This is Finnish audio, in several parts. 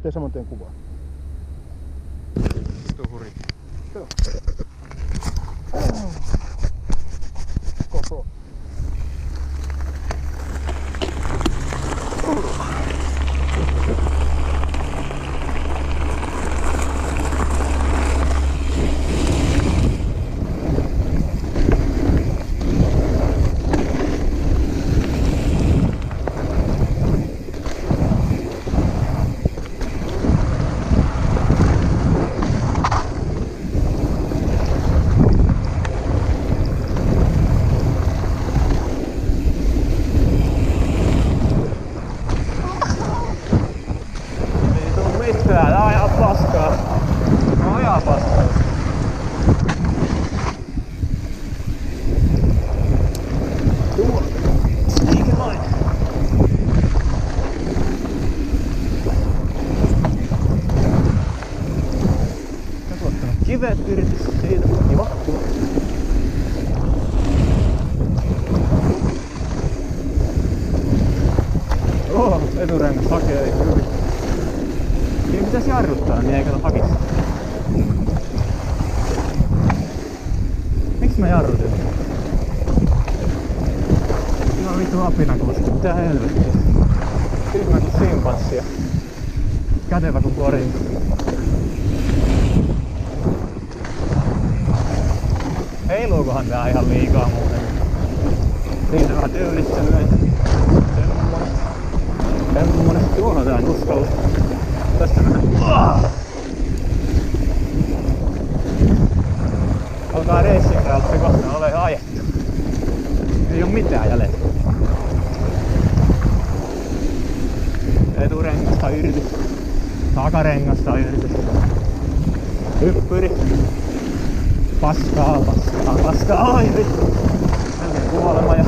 ettei saman tien kuvaa. Tuhuri. Joo. GoPro. Tää ajaa paskaa. Ajaa paskaa. Tuolla. Liikelain. Oot ottanut kivet irti siitä. Kiva. Eturengas hakee hyvin. Niin pitäis jarruttaa, niin ei kato hakista. Miks mä jarrutin? Ihan vittu apinakoski, mitä helvettiä. Tyhmä kuin simpanssi ja kätevä kuin korinko. Heiluukohan tää ihan liikaa muuten? Siitä vähän tyylistelyä. Semmonen. Tuolla tää tuskalla. Tästä vähän. Alkaa racing ralppi kohta, ole ajettu. Ei oo mitään jäljellä. Eturengasta irti. Takarengasta irti. Hyppyri. Paskaa, paskaa, paskaa. Ai vittu. Melkein kuolema ja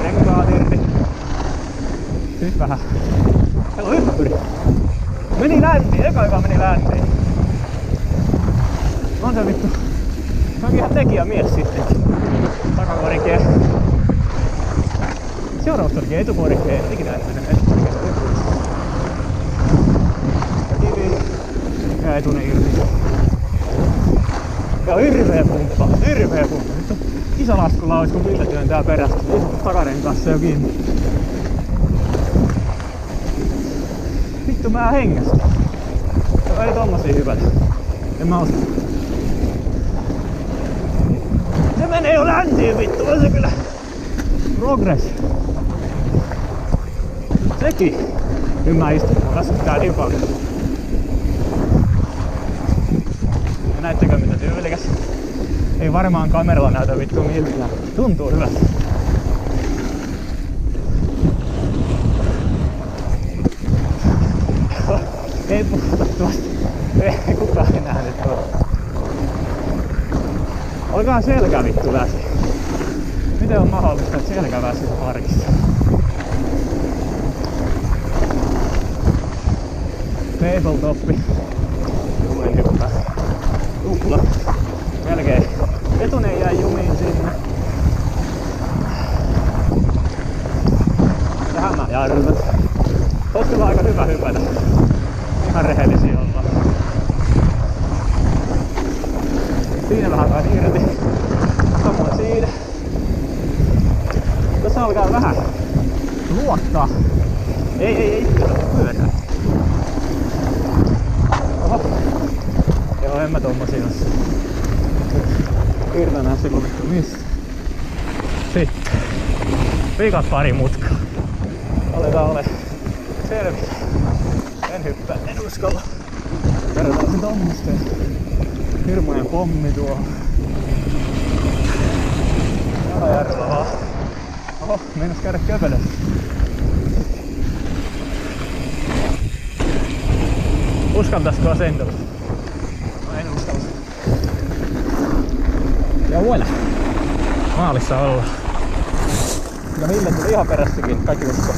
renkaat irti. Nyt vähän. Meillä on hyppyri. Meni läntiin, eka meni läntiin. On se vittu. Se onkin ihan tekijämies sittenkin. Takakorikee. Seuraavasta olikin etukorikee. En ikinä nähnyt etukorikeen. Kivi. Ja etunen irti. Ja hirveä pumppa. Hirveä pumppa. Vittu isolaskulla olis kun Ville työntää perästä. Takarenkaassa jo kiinni. Vittu mä hengästä. Ei tommosia hyvätä. En mä usko. Se menee jo läntiin vittu, on se kyllä. Progress. Sekin. Nyt mä istun, tässä tää dipa. Näittekö mitä tyylikäs? Ei varmaan kameralla näytä vittu miltään. Tuntuu hyvältä. Ei puhuta tuosta. Ei kukaan enää nyt ole. Olkaa selkä vittu väsi. Miten on mahdollista, että selkä väsi parkissa? Tabletoppi. Tuen hyppää. Tupla. Melkein. Etunen jäi jumiin sinne. Tähän mä jarrutan. Ois kyllä aika hyvä hypätä. Ihan rehellisiä ollaan. Siinä vähän pääsi irti. Samoin siinä. Tässä alkaa vähän luottaa. Ei, pyörää. Oho. Joo, en mä tommosia ossa. Irta nähdä kun vittu mistä. Sitten. Vikat pari mutkaa. Aletaan ole selvitä. En hyppää, en uskalla. Verrataan sen tommosta. Hirmuinen pommi tuohon. Jalajärvellä vaan. Oho, meinas käydä köpelössä. Uskaltaisko asentella? No en uskalla. Ja voilà. Maalissa ollaan. Ja Ville tuli ihan perässäkin, kaikki usko.